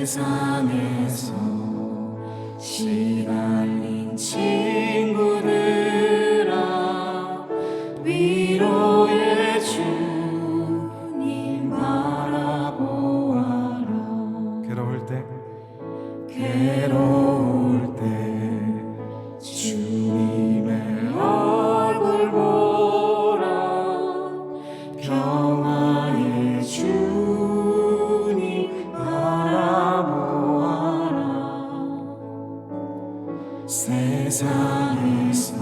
세상에서 시달린 친구들아 위로의 주님 바라보아라. 괴로울 때 주님의 얼굴 보라. 평화의 주님 바라보아라. 세상에서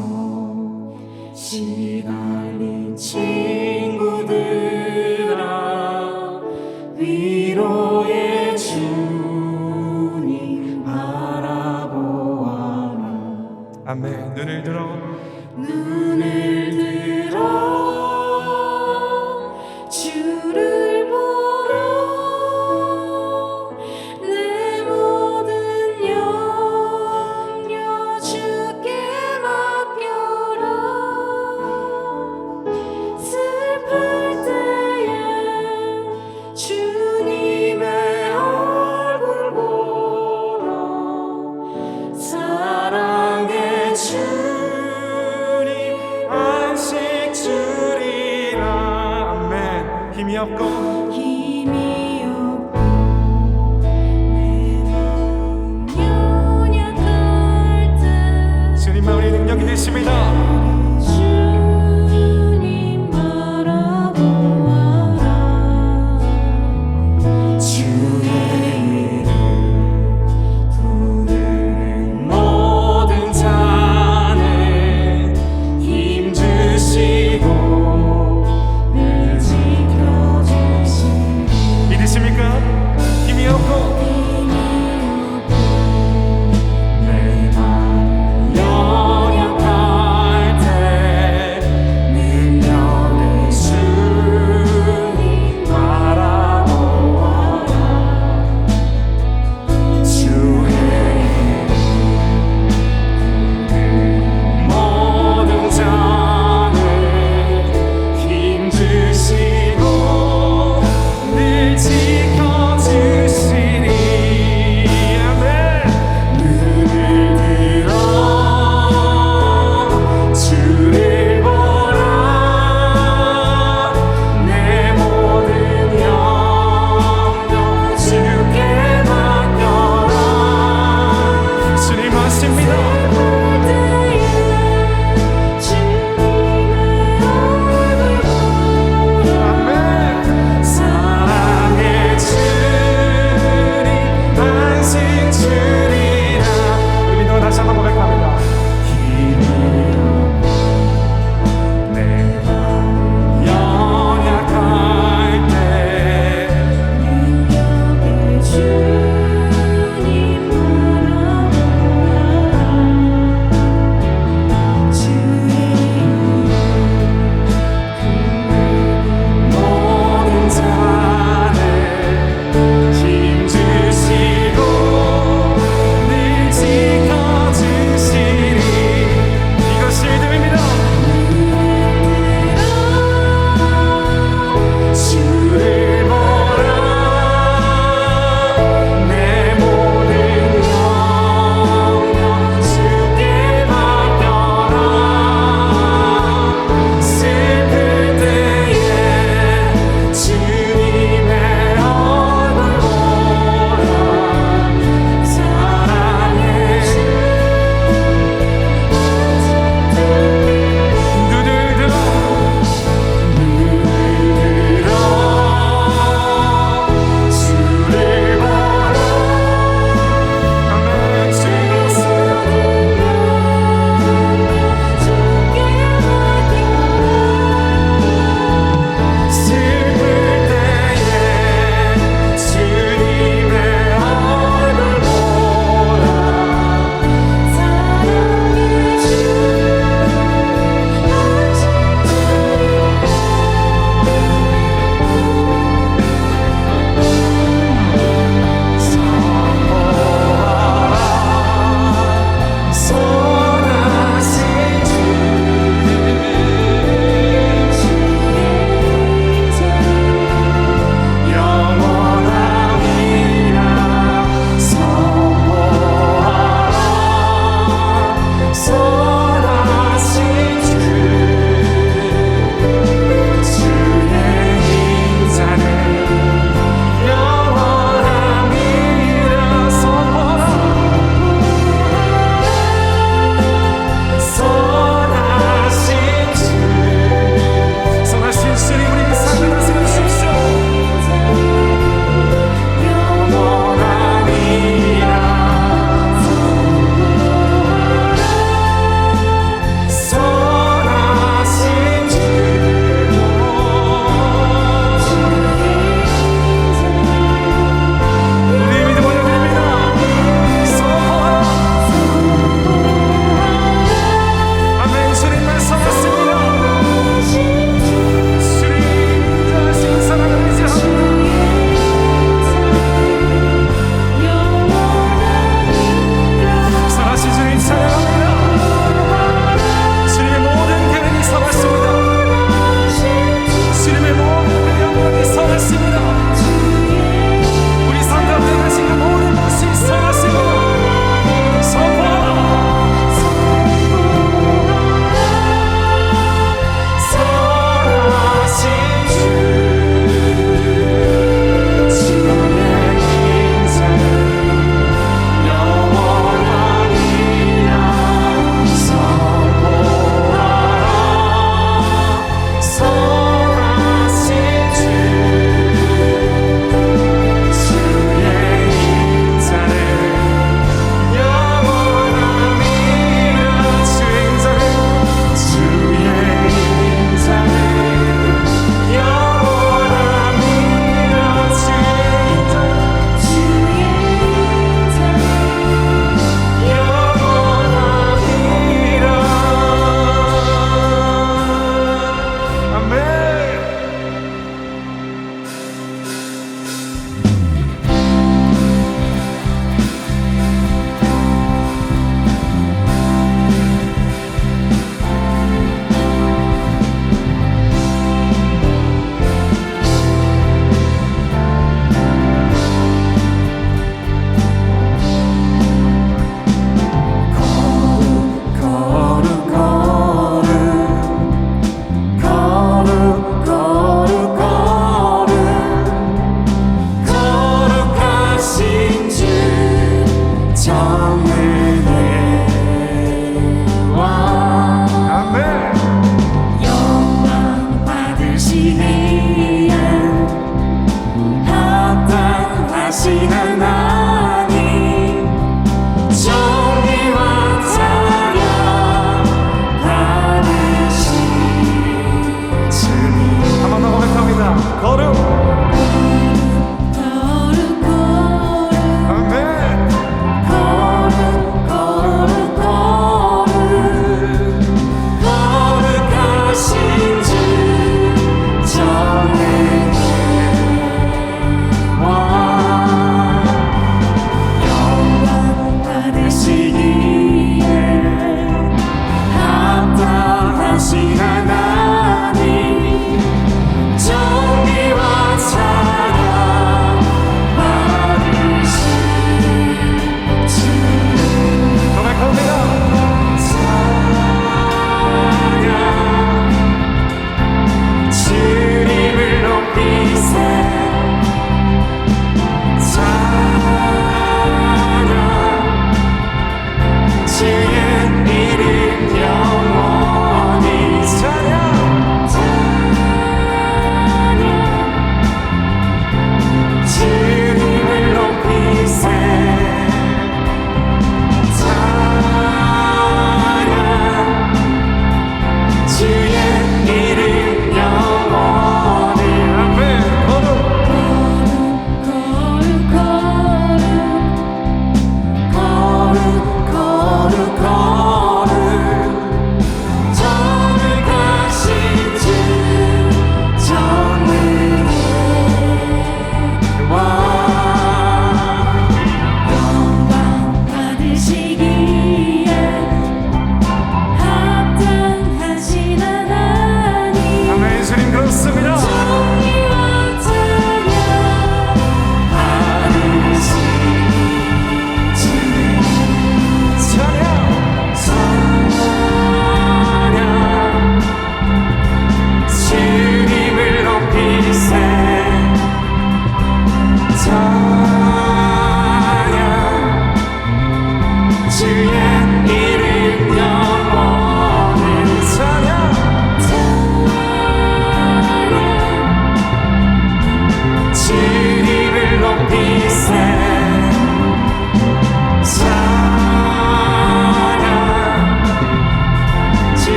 시달린 친구들아 위로의 주님 바라보아라. 아멘. 눈을 들어 주를 보라. 내 모든 염려 주께 맡겨라. 슬플 때에 주님의 얼굴 보라. 사랑의 주님 안식 주리라. 아멘. 힘이 없고 힘이 없고 내 몸 연약할 때 주님만 우리 능력이 되십니다. 주님 바라보아라. 주의 이름 부르는 모든 자는 힘주시고 늘 지켜주시니 믿으십니까? 힘이 없고 내 마음 연약할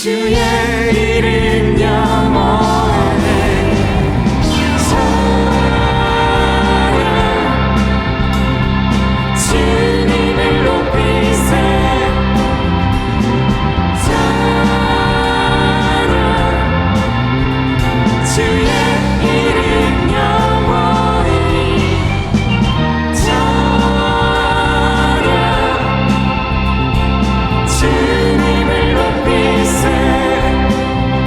주의 이름 영원히 찬양 주님을 높이세 찬양 주의 이름 영원히 찬양 주님을 높이세 찬양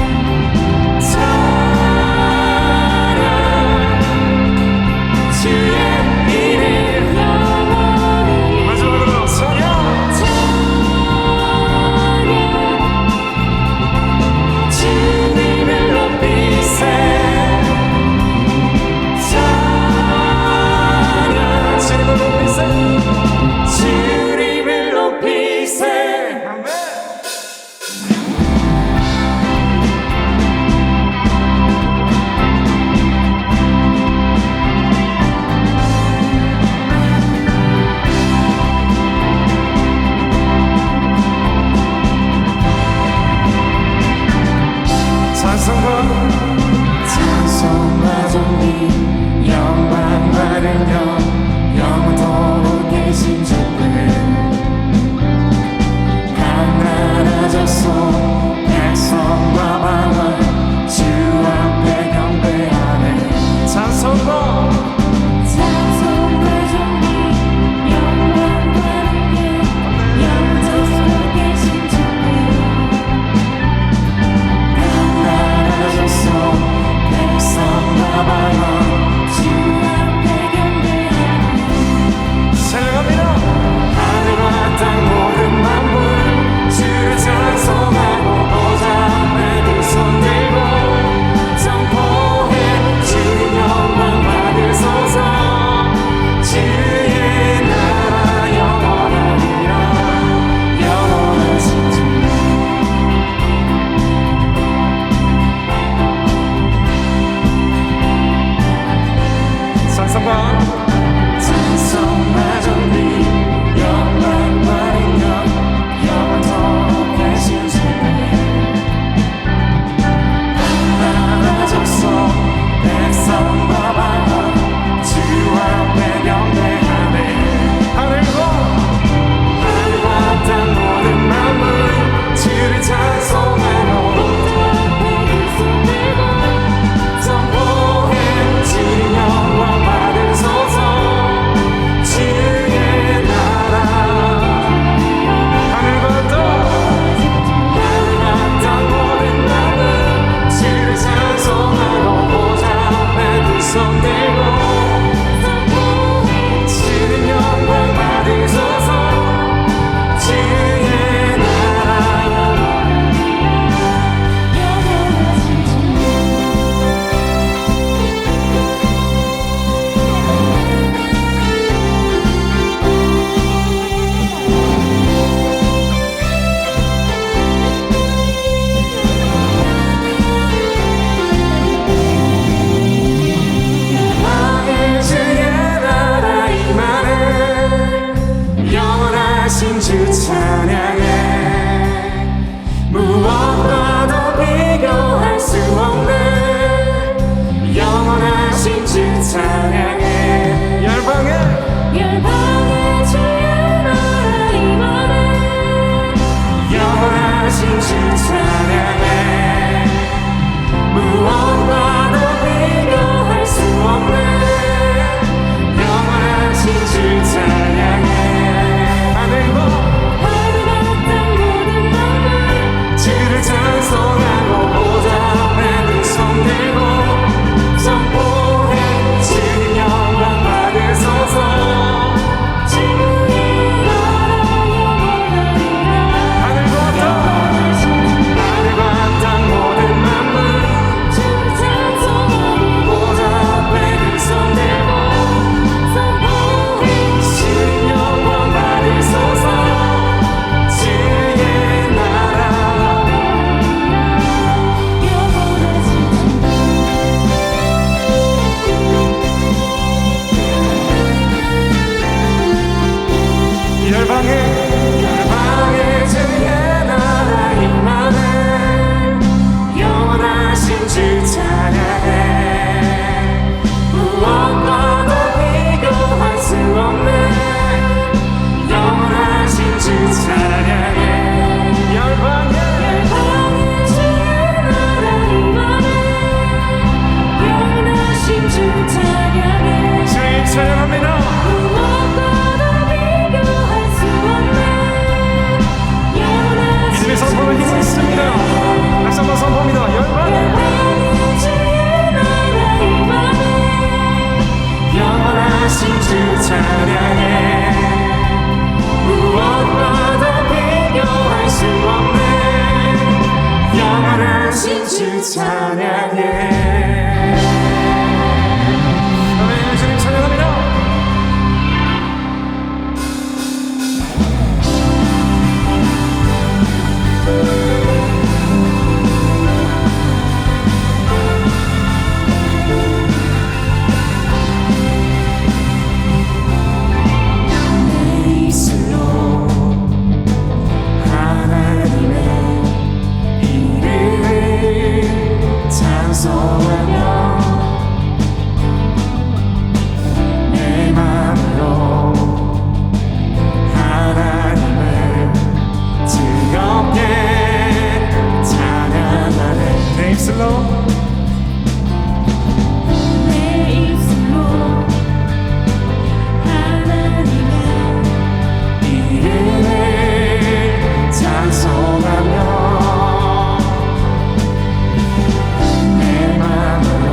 찬양해. 아멘. 주님 찬양합니다. 내 입술로 하나님의 이름을 찬송하며 내 마음으로 하나님을 즐겁게 찬양하네. 내 입술로 내 입술로 하나님의 이름을 찬송하며 내 마음으로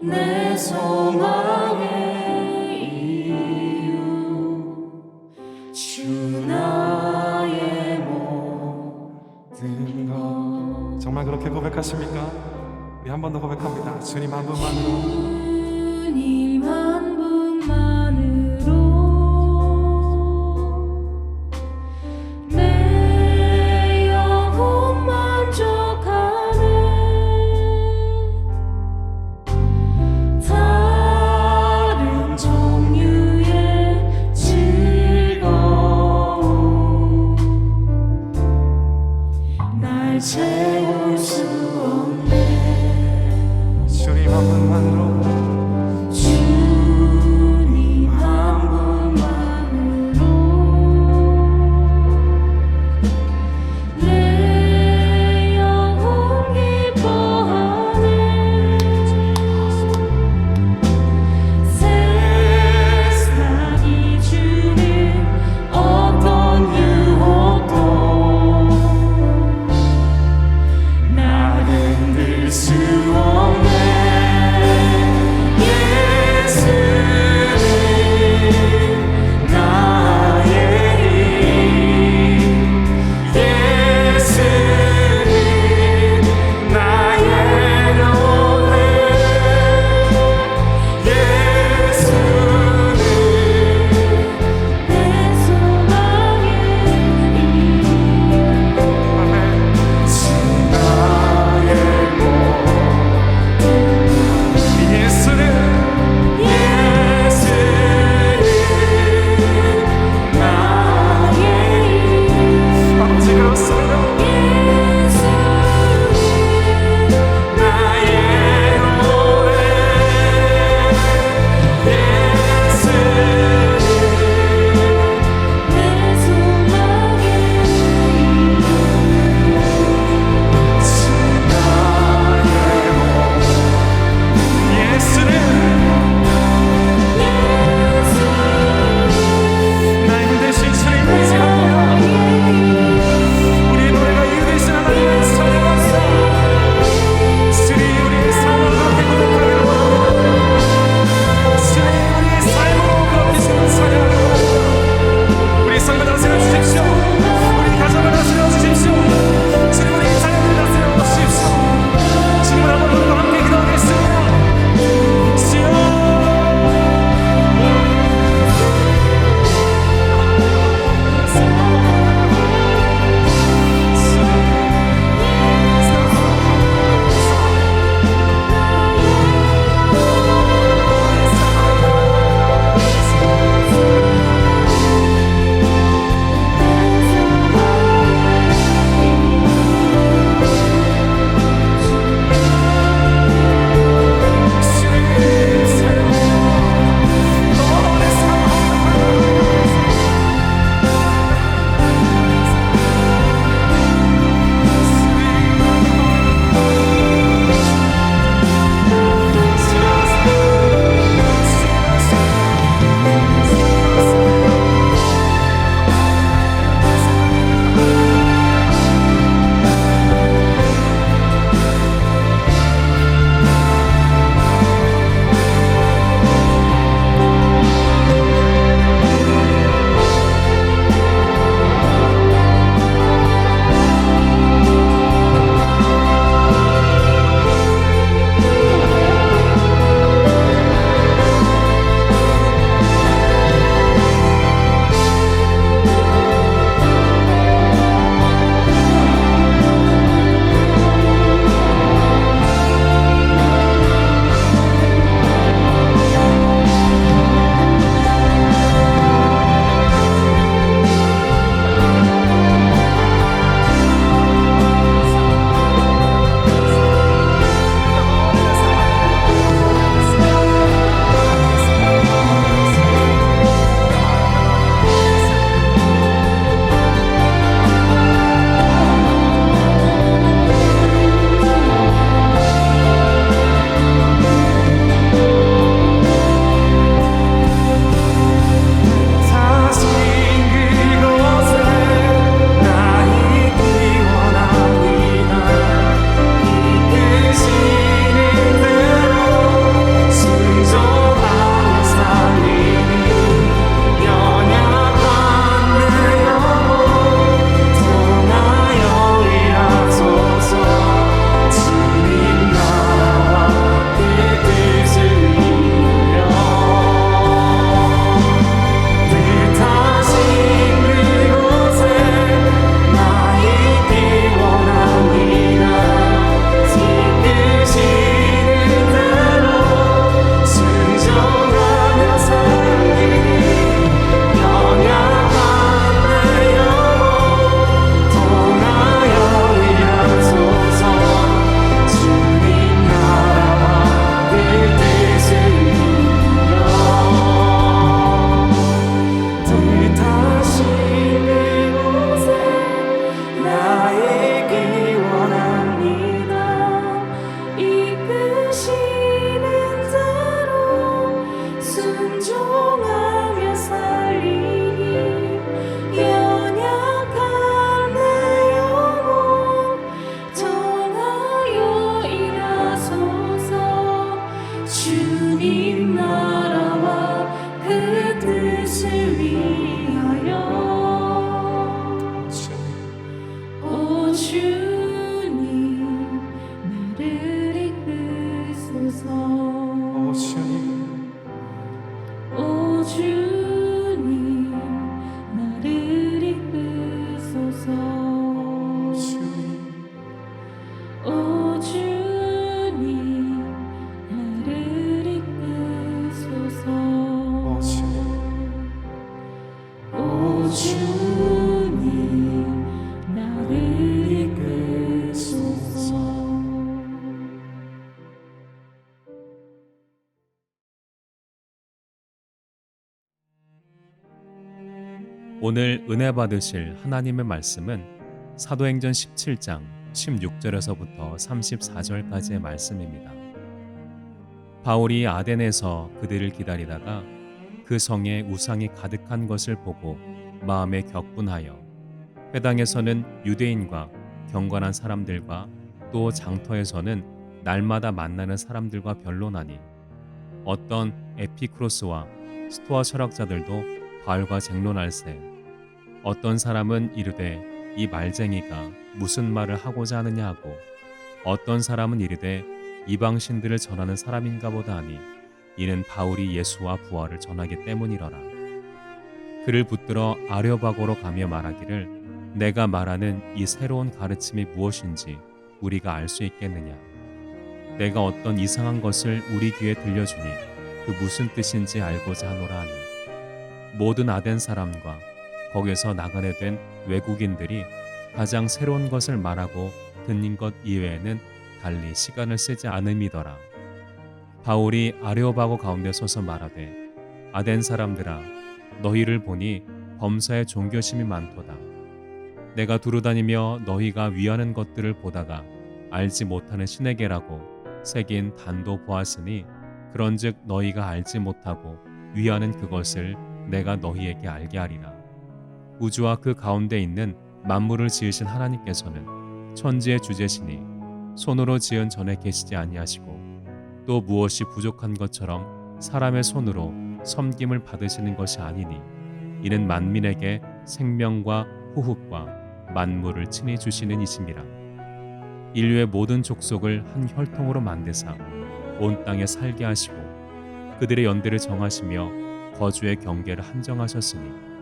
내 소망의 이유 주 나의 모든 것. 정말 그렇게 고백하십니까? 우리 한 번 더 고백합니다. 주님 한 분만으로. 주님 한 분만으로 내 영혼 만족하네. 다른 종류의 즐거움 날 채울 수 없네. 주님 한 분만으로. 주님 한 분만으로 내 영혼 기뻐하네. 세상이 주는 어떤 유혹도 나 흔들 수 없네. 오 주님, 오 주님 나를 이끄소서. 오 주님, 오 주님 나를 이끄소서. 오 주님, 오 주님 나를 이끄소서. 오늘 은혜 받으실 하나님의 말씀은 사도행전 17장 16절에서부터 34절까지의 말씀입니다. 바울이 아덴에서 그들을 기다리다가 그 성에 우상이 가득한 것을 보고 마음에 격분하여 회당에서는 유대인과 경건한 사람들과 또 장터에서는 날마다 만나는 사람들과 변론하니 어떤 에피크로스와 스토아 철학자들도 바울과 쟁론할세 어떤 사람은 이르되 이 말쟁이가 무슨 말을 하고자 하느냐 하고 어떤 사람은 이르되 이방신들을 전하는 사람인가 보다 하니 이는 바울이 예수와 부활을 전하기 때문이러라. 그를 붙들어 아레오바고로 가며 말하기를 내가 말하는 이 새로운 가르침이 무엇인지 우리가 알 수 있겠느냐. 내가 어떤 이상한 것을 우리 귀에 들려주니 그 무슨 뜻인지 알고자 하노라 하니 모든 아덴 사람과 거기서 나가게 된 외국인들이 가장 새로운 것을 말하고 듣는 것 이외에는 달리 시간을 쓰지 않음이더라. 바울이 아레오바고 가운데 서서 말하되 아덴 사람들아 너희를 보니 범사에 종교심이 많도다. 내가 두루다니며 너희가 위하는 것들을 보다가 알지 못하는 신에게라고 새긴 단도 보았으니 그런즉 너희가 알지 못하고 위하는 그것을 내가 너희에게 알게 하리라. 우주와 그 가운데 있는 만물을 지으신 하나님께서는 천지의 주제시니 손으로 지은 전에 계시지 아니하시고 또 무엇이 부족한 것처럼 사람의 손으로 섬김을 받으시는 것이 아니니 이는 만민에게 생명과 호흡과 만물을 친히 주시는 이심이라. 인류의 모든 족속을 한 혈통으로 만드사 온 땅에 살게 하시고 그들의 연대를 정하시며 거주의 경계를 한정하셨으니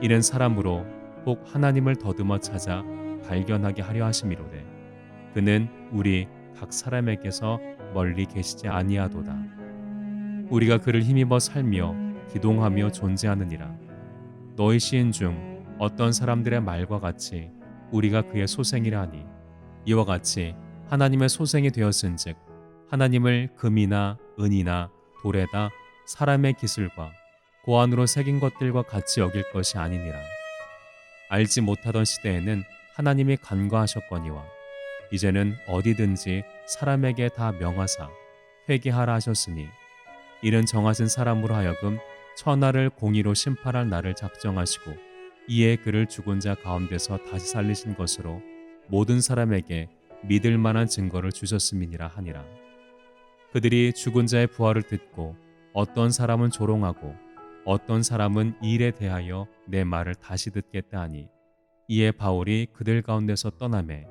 이는 사람으로 꼭 하나님을 더듬어 찾아 발견하게 하려 하심이로되 그는 우리 각 사람에게서 멀리 계시지 아니하도다. 우리가 그를 힘입어 살며 기동하며 존재하느니라. 너희 시인 중 어떤 사람들의 말과 같이 우리가 그의 소생이라 하니 이와 같이 하나님의 소생이 되었은즉 하나님을 금이나 은이나 돌에다 사람의 기술과 고안으로 새긴 것들과 같이 여길 것이 아니니라. 알지 못하던 시대에는 하나님이 간과하셨거니와 이제는 어디든지 사람에게 다 명하사 회개하라 하셨으니 이는 정하신 사람으로 하여금 천하를 공의로 심판할 날을 작정하시고 이에 그를 죽은 자 가운데서 다시 살리신 것으로 모든 사람에게 믿을 만한 증거를 주셨음이니라 하니라. 그들이 죽은 자의 부활을 듣고 어떤 사람은 조롱하고 어떤 사람은 일에 대하여 내 말을 다시 듣겠다 하니 이에 바울이 그들 가운데서 떠나매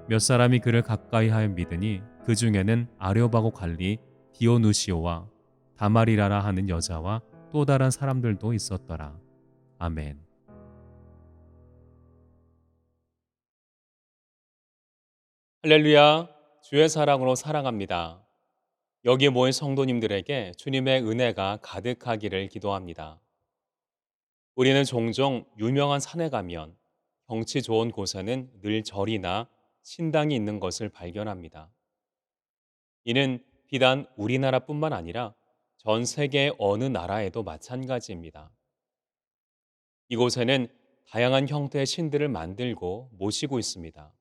몇 사람이 그를 가까이 하여 믿으니 그 중에는 아레오바고 관리 디오누시오와 다마리라라 하는 여자와 또 다른 사람들도 있었더라. 아멘. 할렐루야, 주의 사랑으로 사랑합니다. 여기 모인 성도님들에게 주님의 은혜가 가득하기를 기도합니다. 우리는 종종 유명한 산에 가면 경치 좋은 곳에는 늘 절이나 신당이 있는 것을 발견합니다. 이는 비단 우리나라뿐만 아니라 전 세계 어느 나라에도 마찬가지입니다. 이곳에는 다양한 형태의 신들을 만들고 모시고 있습니다.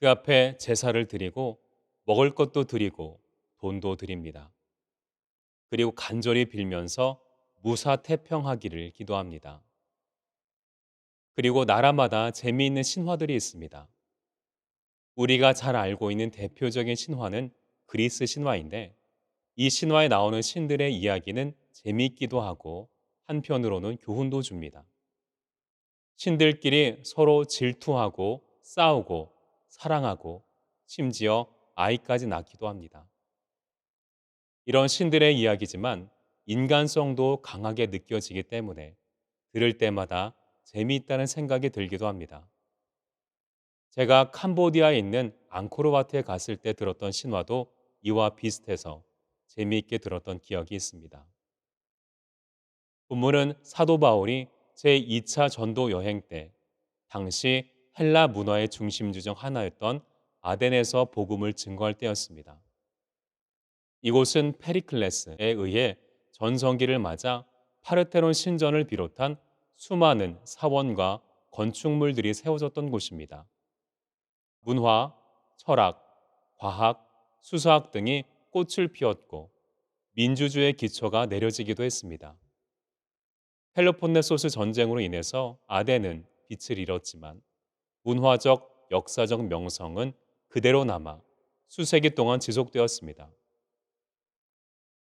그 앞에 제사를 드리고 먹을 것도 드리고 돈도 드립니다. 그리고 간절히 빌면서 무사태평하기를 기도합니다. 그리고 나라마다 재미있는 신화들이 있습니다. 우리가 잘 알고 있는 대표적인 신화는 그리스 신화인데 이 신화에 나오는 신들의 이야기는 재미있기도 하고 한편으로는 교훈도 줍니다. 신들끼리 서로 질투하고 싸우고 사랑하고 심지어 아이까지 낳기도 합니다. 이런 신들의 이야기지만 인간성도 강하게 느껴지기 때문에 들을 때마다 재미있다는 생각이 들기도 합니다. 제가 캄보디아에 있는 앙코르와트에 갔을 때 들었던 신화도 이와 비슷해서 재미있게 들었던 기억이 있습니다. 본문은 사도 바울이 제2차 전도 여행 때 당시 헬라 문화의 중심주 중 하나였던 아덴에서 복음을 증거할 때였습니다. 이곳은 페리클레스에 의해 전성기를 맞아 파르테논 신전을 비롯한 수많은 사원과 건축물들이 세워졌던 곳입니다. 문화, 철학, 과학, 수사학 등이 꽃을 피웠고 민주주의의 기초가 내려지기도 했습니다. 펠로폰네소스 전쟁으로 인해서 아덴은 빛을 잃었지만 문화적, 역사적 명성은 그대로 남아 수세기 동안 지속되었습니다.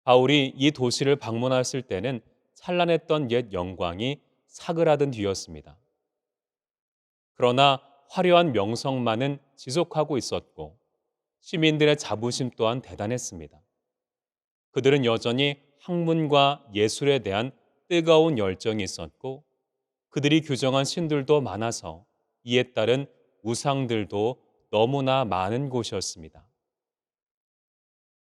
바울이 이 도시를 방문했을 때는 찬란했던 옛 영광이 사그라든 뒤였습니다. 그러나 화려한 명성만은 지속하고 있었고 시민들의 자부심 또한 대단했습니다. 그들은 여전히 학문과 예술에 대한 뜨거운 열정이 있었고 그들이 규정한 신들도 많아서 이에 따른 우상들도 너무나 많은 곳이었습니다.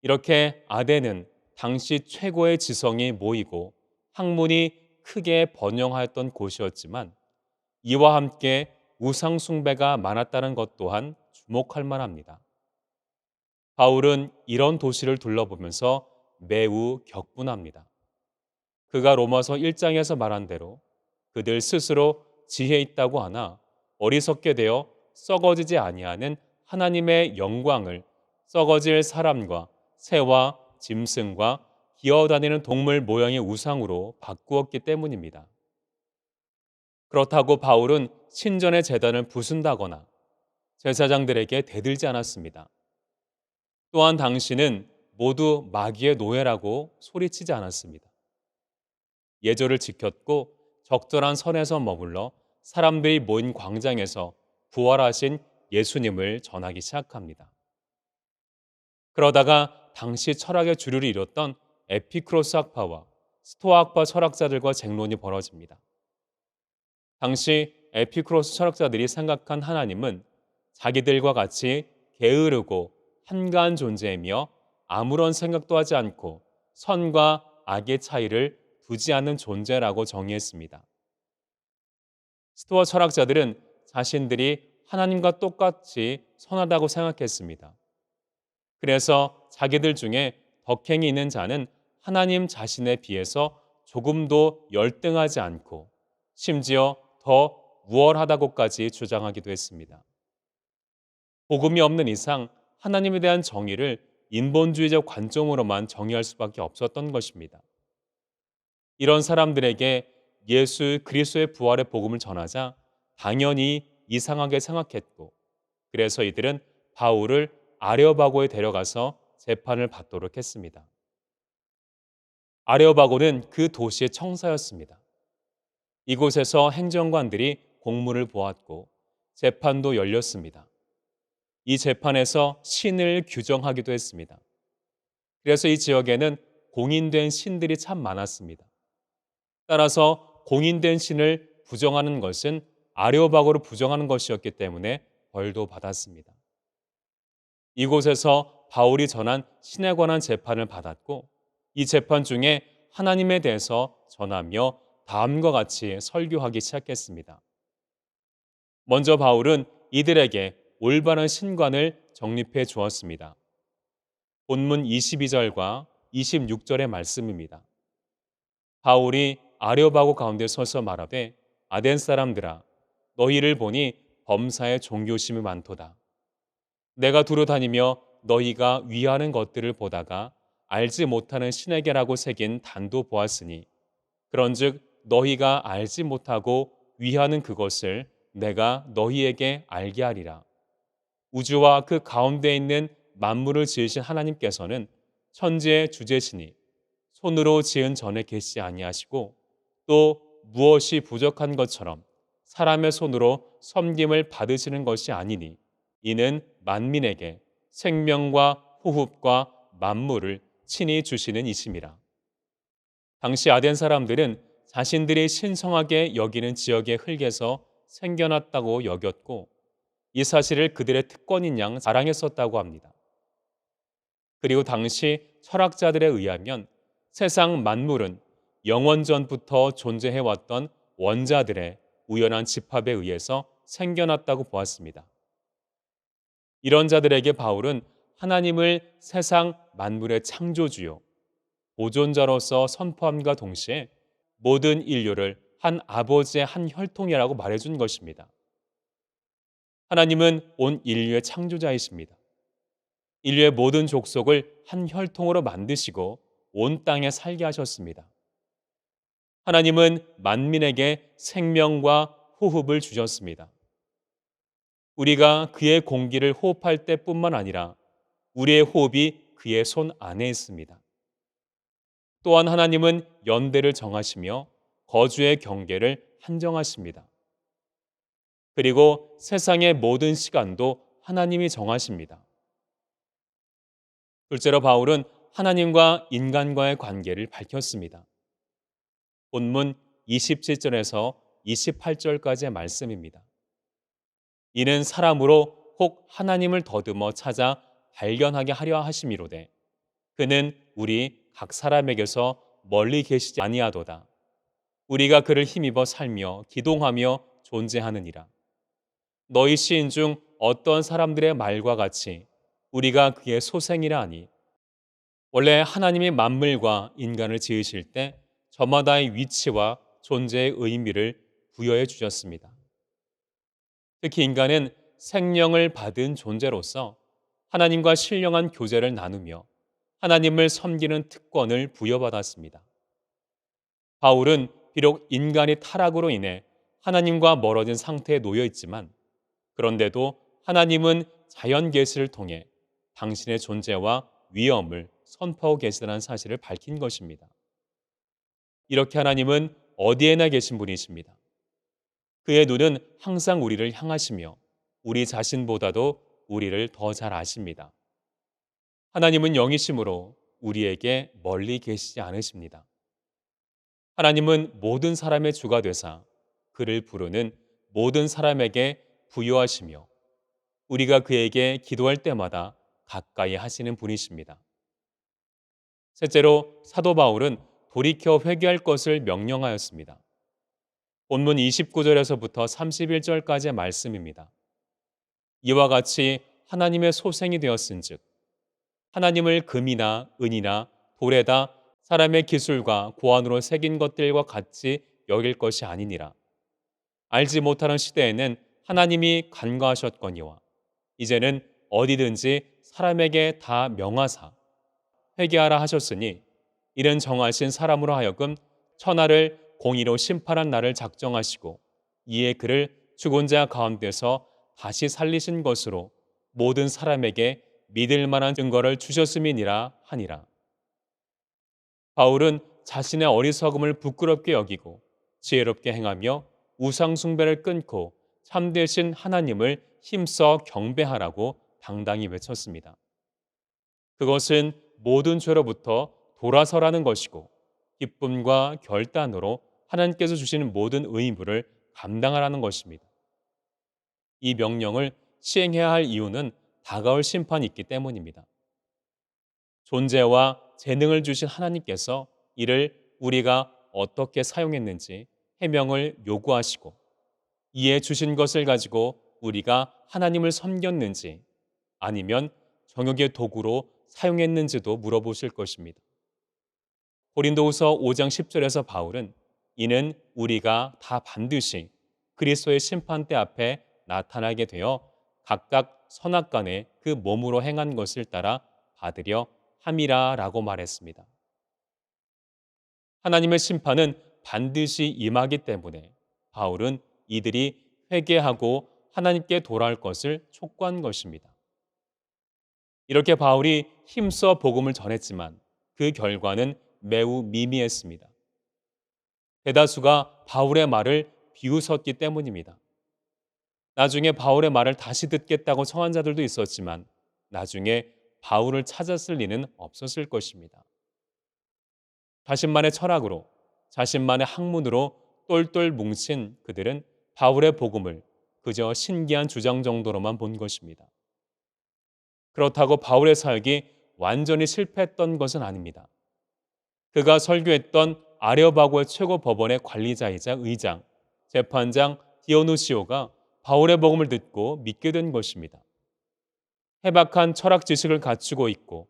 이렇게 아덴은 당시 최고의 지성이 모이고 학문이 크게 번영하였던 곳이었지만 이와 함께 우상 숭배가 많았다는 것 또한 주목할 만합니다. 바울은 이런 도시를 둘러보면서 매우 격분합니다. 그가 로마서 1장에서 말한 대로 그들 스스로 지혜 있다고 하나 어리석게 되어 썩어지지 아니하는 하나님의 영광을 썩어질 사람과 새와 짐승과 기어다니는 동물 모양의 우상으로 바꾸었기 때문입니다. 그렇다고 바울은 신전의 제단을 부순다거나 제사장들에게 대들지 않았습니다. 또한 당신은 모두 마귀의 노예라고 소리치지 않았습니다. 예절을 지켰고 적절한 선에서 머물러 사람들이 모인 광장에서 부활하신 예수님을 전하기 시작합니다. 그러다가 당시 철학의 주류를 이뤘던 에피크로스 학파와 스토아 학파 철학자들과 쟁론이 벌어집니다. 당시 에피크로스 철학자들이 생각한 하나님은 자기들과 같이 게으르고 한가한 존재이며 아무런 생각도 하지 않고 선과 악의 차이를 두지 않는 존재라고 정의했습니다. 스토아 철학자들은 자신들이 하나님과 똑같이 선하다고 생각했습니다. 그래서 자기들 중에 덕행이 있는 자는 하나님 자신에 비해서 조금도 열등하지 않고 심지어 더 우월하다고까지 주장하기도 했습니다. 복음이 없는 이상 하나님에 대한 정의를 인본주의적 관점으로만 정의할 수밖에 없었던 것입니다. 이런 사람들에게 예수 그리스도의 부활의 복음을 전하자 당연히 이상하게 생각했고 그래서 이들은 바울을 아레오바고에 데려가서 재판을 받도록 했습니다. 아레오바고는 그 도시의 청사였습니다. 이곳에서 행정관들이 공문을 보았고 재판도 열렸습니다. 이 재판에서 신을 규정하기도 했습니다. 그래서 이 지역에는 공인된 신들이 참 많았습니다. 따라서 공인된 신을 부정하는 것은 아레오바고를 부정하는 것이었기 때문에 벌도 받았습니다. 이곳에서 바울이 전한 신에 관한 재판을 받았고 이 재판 중에 하나님에 대해서 전하며 다음과 같이 설교하기 시작했습니다. 먼저 바울은 이들에게 올바른 신관을 정립해 주었습니다. 본문 22절과 26절의 말씀입니다. 바울이 아레오바고 가운데 서서 말하되 아덴 사람들아 너희를 보니 범사에 종교심이 많도다. 내가 두루 다니며 너희가 위하는 것들을 보다가 알지 못하는 신에게라고 새긴 단도 보았으니 그런즉 너희가 알지 못하고 위하는 그것을 내가 너희에게 알게 하리라. 우주와 그 가운데 있는 만물을 지으신 하나님께서는 천지의 주제시니 손으로 지은 전에 계시지 아니하시고 또 무엇이 부족한 것처럼 사람의 손으로 섬김을 받으시는 것이 아니니 이는 만민에게 생명과 호흡과 만물을 친히 주시는 이심이라. 당시 아덴 사람들은 자신들이 신성하게 여기는 지역의 흙에서 생겨났다고 여겼고 이 사실을 그들의 특권인 양 자랑했었다고 합니다. 그리고 당시 철학자들에 의하면 세상 만물은 영원 전부터 존재해왔던 원자들의 우연한 집합에 의해서 생겨났다고 보았습니다. 이런 자들에게 바울은 하나님을 세상 만물의 창조주요, 보존자로서 선포함과 동시에 모든 인류를 한 아버지의 한 혈통이라고 말해준 것입니다. 하나님은 온 인류의 창조자이십니다. 인류의 모든 족속을 한 혈통으로 만드시고 온 땅에 살게 하셨습니다. 하나님은 만민에게 생명과 호흡을 주셨습니다. 우리가 그의 공기를 호흡할 때뿐만 아니라 우리의 호흡이 그의 손 안에 있습니다. 또한 하나님은 연대를 정하시며 거주의 경계를 한정하십니다. 그리고 세상의 모든 시간도 하나님이 정하십니다. 둘째로 바울은 하나님과 인간과의 관계를 밝혔습니다. 본문 27절에서 28절까지의 말씀입니다. 이는 사람으로 혹 하나님을 더듬어 찾아 발견하게 하려 하심이로되 그는 우리 각 사람에게서 멀리 계시지 아니하도다. 우리가 그를 힘입어 살며 기동하며 존재하느니라. 너희 시인 중 어떤 사람들의 말과 같이 우리가 그의 소생이라 하니 원래 하나님이 만물과 인간을 지으실 때 저마다의 위치와 존재의 의미를 부여해 주셨습니다. 특히 인간은 생명을 받은 존재로서 하나님과 신령한 교제를 나누며 하나님을 섬기는 특권을 부여받았습니다. 바울은 비록 인간이 타락으로 인해 하나님과 멀어진 상태에 놓여 있지만 그런데도 하나님은 자연 계시를 통해 당신의 존재와 위엄을 선포하고 계시다는 사실을 밝힌 것입니다. 이렇게 하나님은 어디에나 계신 분이십니다. 그의 눈은 항상 우리를 향하시며 우리 자신보다도 우리를 더 잘 아십니다. 하나님은 영이심으로 우리에게 멀리 계시지 않으십니다. 하나님은 모든 사람의 주가 되사 그를 부르는 모든 사람에게 부여하시며 우리가 그에게 기도할 때마다 가까이 하시는 분이십니다. 셋째로 사도 바울은 돌이켜 회개할 것을 명령하였습니다. 본문 29절에서부터 31절까지의 말씀입니다. 이와 같이 하나님의 소생이 되었은즉 하나님을 금이나 은이나 돌에다 사람의 기술과 고안으로 새긴 것들과 같이 여길 것이 아니니라. 알지 못하는 시대에는 하나님이 간과하셨거니와 이제는 어디든지 사람에게 다 명하사 회개하라 하셨으니 이는 정하신 사람으로 하여금 천하를 공의로 심판한 날을 작정하시고 이에 그를 죽은 자 가운데서 다시 살리신 것으로 모든 사람에게 믿을 만한 증거를 주셨음이니라 하니라. 바울은 자신의 어리석음을 부끄럽게 여기고 지혜롭게 행하며 우상 숭배를 끊고 참되신 하나님을 힘써 경배하라고 당당히 외쳤습니다. 그것은 모든 죄로부터 돌아서라는 것이고 기쁨과 결단으로 하나님께서 주시는 모든 의무를 감당하라는 것입니다. 이 명령을 시행해야 할 이유는 다가올 심판이 있기 때문입니다. 존재와 재능을 주신 하나님께서 이를 우리가 어떻게 사용했는지 해명을 요구하시고 이에 주신 것을 가지고 우리가 하나님을 섬겼는지 아니면 정욕의 도구로 사용했는지도 물어보실 것입니다. 고린도후서 5장 10절에서 바울은 이는 우리가 다 반드시 그리스도의 심판대 앞에 나타나게 되어 각각 선악간에 그 몸으로 행한 것을 따라 받으려 함이라라고 말했습니다. 하나님의 심판은 반드시 임하기 때문에 바울은 이들이 회개하고 하나님께 돌아올 것을 촉구한 것입니다. 이렇게 바울이 힘써 복음을 전했지만 그 결과는 매우 미미했습니다. 대다수가 바울의 말을 비웃었기 때문입니다. 나중에 바울의 말을 다시 듣겠다고 청한 자들도 있었지만 나중에 바울을 찾았을 리는 없었을 것입니다. 자신만의 철학으로, 자신만의 학문으로 똘똘 뭉친 그들은 바울의 복음을 그저 신기한 주장 정도로만 본 것입니다. 그렇다고 바울의 사역이 완전히 실패했던 것은 아닙니다. 그가 설교했던 아레오바고의 최고 법원의 관리자이자 의장, 재판장 디오누시오가 바울의 복음을 듣고 믿게 된 것입니다. 해박한 철학 지식을 갖추고 있고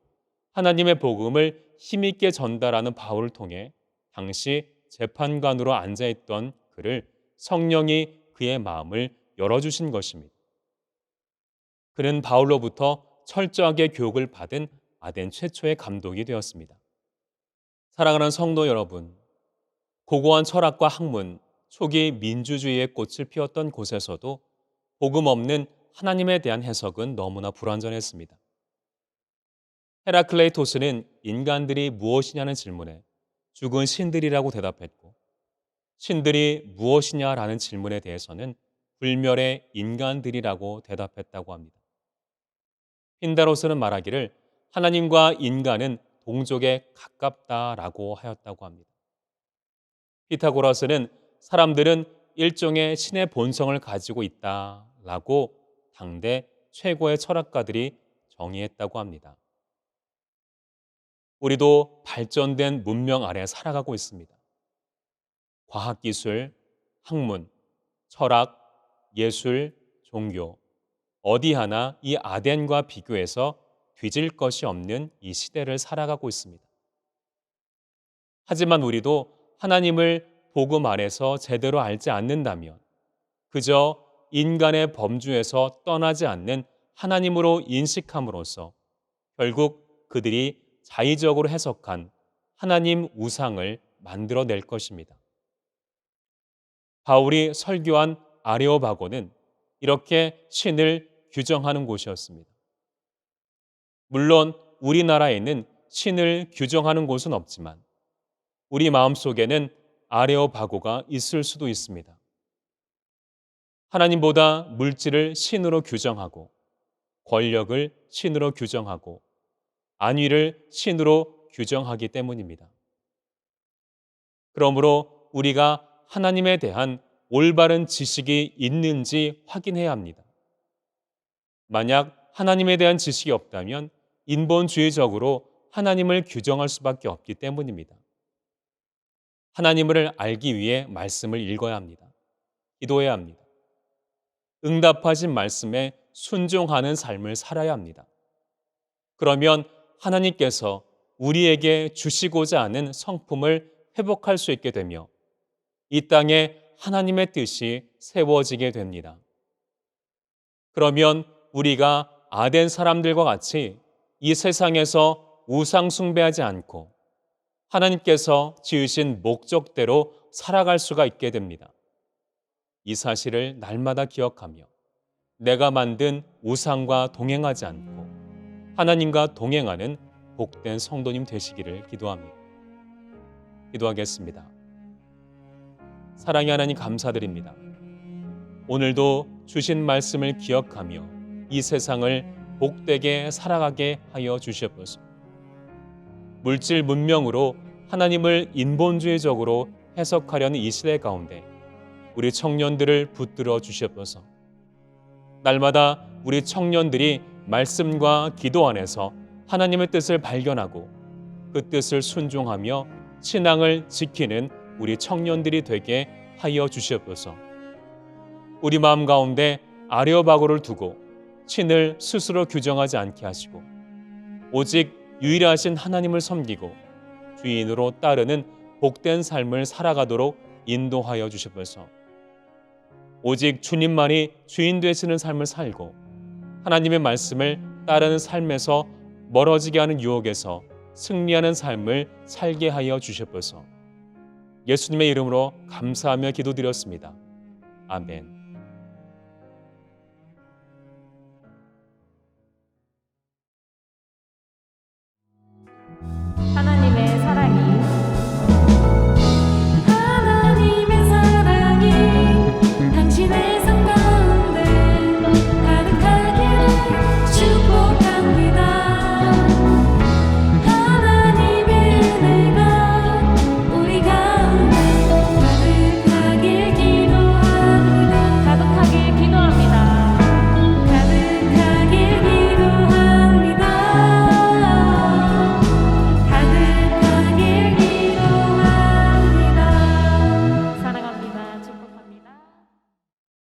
하나님의 복음을 힘있게 전달하는 바울을 통해 당시 재판관으로 앉아있던 그를 성령이 그의 마음을 열어주신 것입니다. 그는 바울로부터 철저하게 교육을 받은 아덴 최초의 감독이 되었습니다. 사랑하는 성도 여러분, 고고한 철학과 학문, 초기 민주주의의 꽃을 피웠던 곳에서도 복음 없는 하나님에 대한 해석은 너무나 불완전했습니다. 헤라클레이토스는 인간들이 무엇이냐는 질문에 죽은 신들이라고 대답했고, 신들이 무엇이냐라는 질문에 대해서는 불멸의 인간들이라고 대답했다고 합니다. 핀다로스는 말하기를 하나님과 인간은 동족에 가깝다라고 하였다고 합니다. 피타고라스는 사람들은 일종의 신의 본성을 가지고 있다라고 당대 최고의 철학가들이 정의했다고 합니다. 우리도 발전된 문명 아래 살아가고 있습니다. 과학기술, 학문, 철학, 예술, 종교, 어디 하나 이 아덴과 비교해서 뒤질 것이 없는 이 시대를 살아가고 있습니다. 하지만 우리도 하나님을 복음 안에서 제대로 알지 않는다면 그저 인간의 범주에서 떠나지 않는 하나님으로 인식함으로써 결국 그들이 자의적으로 해석한 하나님 우상을 만들어낼 것입니다. 바울이 설교한 아레오바고는 이렇게 신을 규정하는 곳이었습니다. 물론 우리나라에는 신을 규정하는 곳은 없지만 우리 마음속에는 아레오바고가 있을 수도 있습니다. 하나님보다 물질을 신으로 규정하고 권력을 신으로 규정하고 안위를 신으로 규정하기 때문입니다. 그러므로 우리가 하나님에 대한 올바른 지식이 있는지 확인해야 합니다. 만약 하나님에 대한 지식이 없다면 인본주의적으로 하나님을 규정할 수밖에 없기 때문입니다. 하나님을 알기 위해 말씀을 읽어야 합니다. 기도해야 합니다. 응답하신 말씀에 순종하는 삶을 살아야 합니다. 그러면 하나님께서 우리에게 주시고자 하는 성품을 회복할 수 있게 되며 이 땅에 하나님의 뜻이 세워지게 됩니다. 그러면 우리가 아덴 사람들과 같이 이 세상에서 우상 숭배하지 않고 하나님께서 지으신 목적대로 살아갈 수가 있게 됩니다. 이 사실을 날마다 기억하며 내가 만든 우상과 동행하지 않고 하나님과 동행하는 복된 성도님 되시기를 기도합니다. 기도하겠습니다. 사랑의 하나님 감사드립니다. 오늘도 주신 말씀을 기억하며 이 세상을 복되게 살아가게 하여 주시옵소서. 물질 문명으로 하나님을 인본주의적으로 해석하려는 이 시대 가운데 우리 청년들을 붙들어 주시옵소서. 날마다 우리 청년들이 말씀과 기도 안에서 하나님의 뜻을 발견하고 그 뜻을 순종하며 신앙을 지키는 우리 청년들이 되게 하여 주시옵소서. 우리 마음 가운데 아레오바고를 두고 신을 스스로 규정하지 않게 하시고 오직 유일하신 하나님을 섬기고 주인으로 따르는 복된 삶을 살아가도록 인도하여 주시옵소서. 오직 주님만이 주인 되시는 삶을 살고 하나님의 말씀을 따르는 삶에서 멀어지게 하는 유혹에서 승리하는 삶을 살게 하여 주시옵소서. 예수님의 이름으로 감사하며 기도드렸습니다. 아멘.